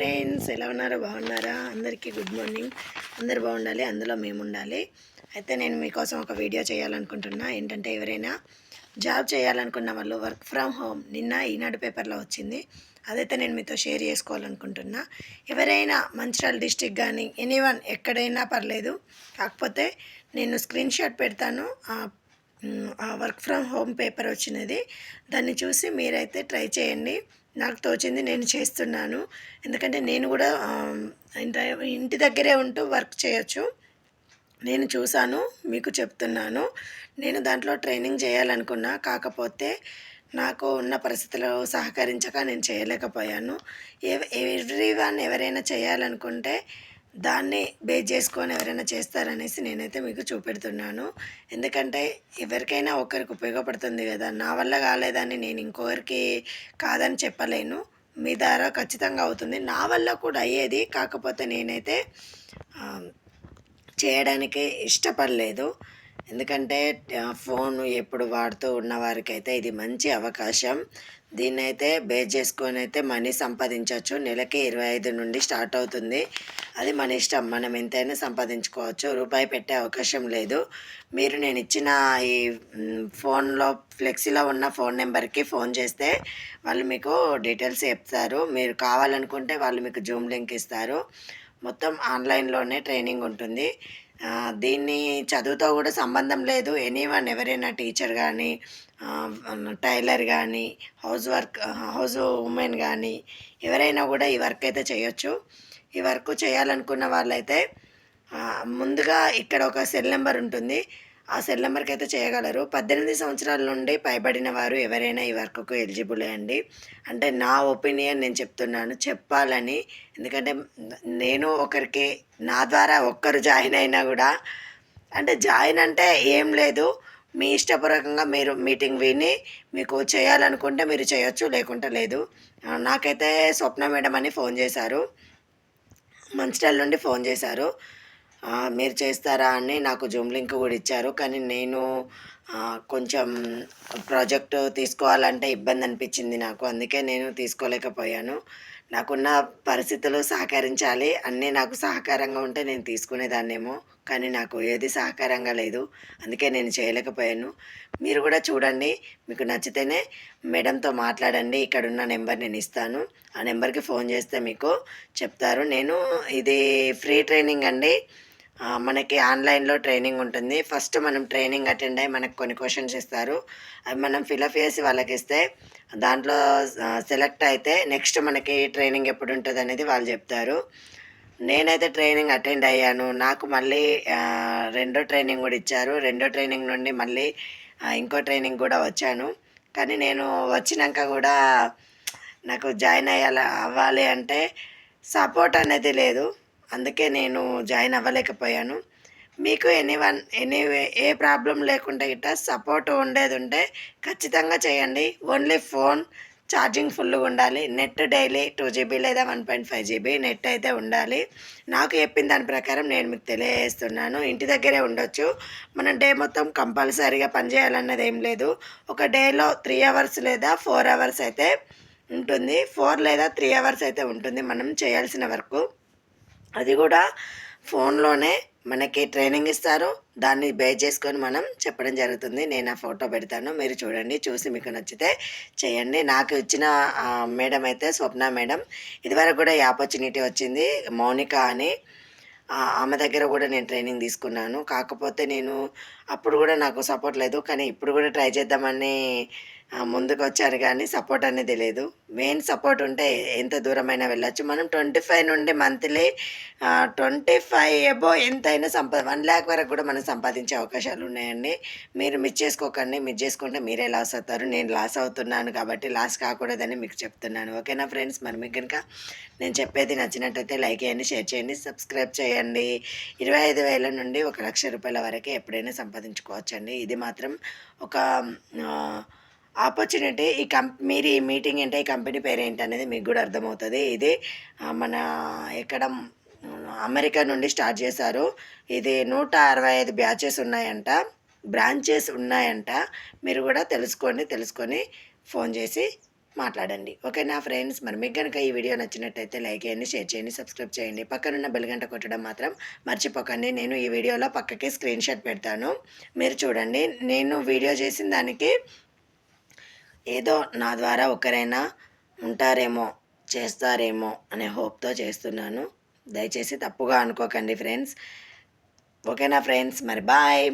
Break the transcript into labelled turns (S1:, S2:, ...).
S1: Friends ఎలా ఉన్నారు? బాగున్నారా? అందరికీ గుడ్ మార్నింగ్. అందరు బాగుండాలి, అందులో మేము ఉండాలి. అయితే నేను మీకోసం ఒక వీడియో చేయాలనుకుంటున్నా. ఏంటంటే ఎవరైనా జాబ్ చేయాలనుకున్న వాళ్ళు వర్క్ ఫ్రమ్ హోమ్ నిన్న ఈనాడు పేపర్లో వచ్చింది. అదైతే నేను మీతో షేర్ చేసుకోవాలనుకుంటున్నా. ఎవరైనా మంచిర్యాల డిస్టిక్ కానీ ఎనీవన్ ఎక్కడైనా పర్లేదు, కాకపోతే నేను స్క్రీన్ షాట్ పెడతాను. వర్క్ ఫ్రమ్ హోమ్ పేపర్ వచ్చినది, దాన్ని చూసి మీరైతే ట్రై చేయండి. నాకు తోచింది నేను చేస్తున్నాను. ఎందుకంటే నేను కూడా ఇంటి దగ్గరే ఉంటూ వర్క్ చేయొచ్చు. నేను చూశాను, మీకు చెప్తున్నాను. నేను దాంట్లో ట్రైనింగ్ చేయాలనుకున్నా, కాకపోతే నాకు ఉన్న పరిస్థితులు సహకరించక నేను చేయలేకపోయాను. ఎవ్రీవన్ ఎవరైనా చేయాలనుకుంటే దాన్ని బేస్ చేసుకొని ఎవరైనా చేస్తారనేసి నేనైతే మీకు చూపెడుతున్నాను. ఎందుకంటే ఎవరికైనా ఒకరికి ఉపయోగపడుతుంది కదా. నా వల్ల కాలేదని నేను ఇంకొకరికి కాదని చెప్పలేను. మీ ద్వారా ఖచ్చితంగా అవుతుంది. నా వల్ల కూడా అయ్యేది, కాకపోతే నేనైతే చేయడానికి ఇష్టపడలేదు. ఎందుకంటే ఫోను ఎప్పుడు వాడుతూ ఉన్నవారికైతే ఇది మంచి అవకాశం. దీన్నైతే బేస్ చేసుకొని అయితే మనీ సంపాదించవచ్చు. నెలకి 25 నుండి స్టార్ట్ అవుతుంది. అది మన ఇష్టం, మనం ఎంతైనా సంపాదించుకోవచ్చు. రూపాయి పెట్టే అవకాశం లేదు. మీరు నేను ఇచ్చిన ఈ ఫోన్లో ఫ్లెక్సీలో ఉన్న ఫోన్ నెంబర్కి ఫోన్ చేస్తే వాళ్ళు మీకు డీటెయిల్స్ చెప్తారు. మీరు కావాలనుకుంటే వాళ్ళు మీకు జూమ్ లింక్ ఇస్తారు. మొత్తం ఆన్లైన్లోనే ట్రైనింగ్ ఉంటుంది. దీన్ని చదువుతో కూడా సంబంధం లేదు. ఎనీవన్ ఎవరైనా టీచర్ కానీ, టైలర్ కానీ, హౌస్ ఉమెన్ కానీ ఎవరైనా కూడా ఈ వర్క్ అయితే చేయొచ్చు. ఈ వర్క్ చేయాలనుకున్న వాళ్ళైతే ముందుగా ఇక్కడ ఒక సెల్ నెంబర్ ఉంటుంది. ఆ సెల్ నెంబర్కి అయితే చేయగలరు. 18 సంవత్సరాల నుండి పైబడిన వారు ఎవరైనా ఈ వర్క్కు ఎలిజిబులే అండి. అంటే నా ఒపీనియన్ నేను చెప్తున్నాను, చెప్పాలని. ఎందుకంటే నేను ఒకరికి నా ద్వారా ఒక్కరు జాయిన్ అయినా కూడా, అంటే జాయిన్ అంటే ఏం లేదు, మీ ఇష్టపూర్వకంగా మీరు మీటింగ్ విని మీకు చేయాలనుకుంటే మీరు చేయొచ్చు, లేకుంటే లేదు. నాకైతే స్వప్న మేడం అని ఫోన్ చేశారు, మంచిర్యాల నుండి ఫోన్ చేశారు. మీరు చేస్తారా అని నాకు జూమ్ లింక్ కూడా ఇచ్చారు. కానీ నేను కొంచెం ప్రాజెక్టు తీసుకోవాలంటే ఇబ్బంది అనిపించింది నాకు. అందుకే నేను తీసుకోలేకపోయాను. నాకున్న పరిస్థితులు సహకరించాలి, అన్నీ నాకు సహకారంగా ఉంటే నేను తీసుకునేదాన్నేమో. కానీ నాకు ఏది సహకారంగా లేదు, అందుకే నేను చేయలేకపోయాను. మీరు కూడా చూడండి, మీకు నచ్చితేనే మేడంతో మాట్లాడండి. ఇక్కడున్న నెంబర్ నేను ఇస్తాను, ఆ నెంబర్కి ఫోన్ చేస్తే మీకు చెప్తారు. ఇది ఫ్రీ ట్రైనింగ్ అండి. మనకి ఆన్లైన్లో ట్రైనింగ్ ఉంటుంది. ఫస్ట్ మనం ట్రైనింగ్ అటెండ్ అయ్యి మనకు కొన్ని క్వశ్చన్స్ ఇస్తారు. అవి మనం ఫిలప్ చేసి వాళ్ళకి ఇస్తే దాంట్లో సెలెక్ట్ అయితే నెక్స్ట్ మనకి ట్రైనింగ్ ఎప్పుడు ఉంటుంది అనేది వాళ్ళు చెప్తారు. నేనైతే ట్రైనింగ్ అటెండ్ అయ్యాను. నాకు మళ్ళీ రెండో ట్రైనింగ్ కూడా ఇచ్చారు. రెండో ట్రైనింగ్ నుండి మళ్ళీ ఇంకో ట్రైనింగ్ కూడా వచ్చాను. కానీ నేను వచ్చినాక కూడా నాకు జాయిన్ అవ్వాలి అంటే సపోర్ట్ అనేది లేదు. అందుకే నేను జాయిన్ అవ్వలేకపోయాను. మీకు ఎనీవే ఏ ప్రాబ్లం లేకుండా ఇట్లా సపోర్ట్ ఉండేది ఉంటే ఖచ్చితంగా చేయండి. ఓన్లీ ఫోన్ ఛార్జింగ్ ఫుల్గా ఉండాలి. నెట్ డైలీ 2 GB లేదా 1.5 GB నెట్ అయితే ఉండాలి. నాకు చెప్పిన దాని ప్రకారం నేను మీకు తెలియజేస్తున్నాను. ఇంటి దగ్గరే ఉండొచ్చు. మనం డే మొత్తం కంపల్సరీగా పనిచేయాలన్నది ఏం లేదు. ఒక డేలో 3 అవర్స్ లేదా 4 అవర్స్ అయితే ఉంటుంది. 4 లేదా 3 అవర్స్ అయితే ఉంటుంది మనం చేయాల్సిన వర్క్. అది కూడా ఫోన్లోనే మనకి ట్రైనింగ్ ఇస్తారు. దాన్ని బేస్ చేసుకొని మనం చెప్పడం జరుగుతుంది. నేను ఆ ఫోటో పెడతాను, మీరు చూడండి. చూసి మీకు నచ్చితే చేయండి. నాకు ఇచ్చిన మేడం అయితే స్వప్న మేడం. ఇదివరకు కూడా ఈ ఆపర్చునిటీ వచ్చింది, మౌనిక అని. ఆమె దగ్గర కూడా నేను ట్రైనింగ్ తీసుకున్నాను. కాకపోతే నేను అప్పుడు కూడా నాకు సపోర్ట్ లేదు. కానీ ఇప్పుడు కూడా ట్రై చేద్దామని ముందుకు వచ్చాను, కానీ సపోర్ట్ అనేది లేదు. మెయిన్ సపోర్ట్ ఉంటే ఎంత దూరమైనా వెళ్ళొచ్చు. మనం 25 నుండి మంత్లీ 25 ఎబో ఎంతైనా 1 lakh వరకు కూడా మనం సంపాదించే అవకాశాలు ఉన్నాయండి. మీరు మిస్ చేసుకోకండి. మిస్ చేసుకుంటే మీరే లాస్ అవుతారు. నేను లాస్ అవుతున్నాను కాబట్టి లాస్ కాకూడదని మీకు చెప్తున్నాను. ఓకేనా ఫ్రెండ్స్? మరి మీకు కనుక నేను చెప్పేది నచ్చినట్టయితే లైక్ చేయండి, షేర్ చేయండి, సబ్స్క్రైబ్ చేయండి. 25,000 నుండి 1,00,000 రూపాయల వరకు ఎప్పుడైనా సంపాదించుకోవచ్చండి. ఇది మాత్రం ఒక ఆపర్చునిటీ. మీరు ఈ మీటింగ్ ఏంటి, ఈ కంపెనీ పేరు ఏంటి అనేది మీకు కూడా అర్థమవుతుంది. ఇది మన ఎక్కడ అమెరికా నుండి స్టార్ట్ చేశారు. ఇది 165 బ్యాచెస్ ఉన్నాయంట, బ్రాంచెస్ ఉన్నాయంట. మీరు కూడా తెలుసుకొని ఫోన్ చేసి మాట్లాడండి. ఓకేనా ఫ్రెండ్స్? మరి మీకు గనుక ఈ వీడియో నచ్చినట్టయితే లైక్ చేయండి, షేర్ చేయండి, సబ్స్క్రైబ్ చేయండి. పక్కనున్న బెల్ గంట కొట్టడం మాత్రం మర్చిపోకండి. నేను ఈ వీడియోలో పక్కకి స్క్రీన్ షాట్ పెడతాను, మీరు చూడండి. నేను వీడియో చేసిన దానికి ఏదో నా ద్వారా ఒకరైనా ఉంటారేమో, చేస్తారేమో అనే హోప్‌తో చేస్తున్నాను. దయచేసి తప్పుగా అనుకోకండి ఫ్రెండ్స్. ఓకేనా ఫ్రెండ్స్? మరి బాయ్.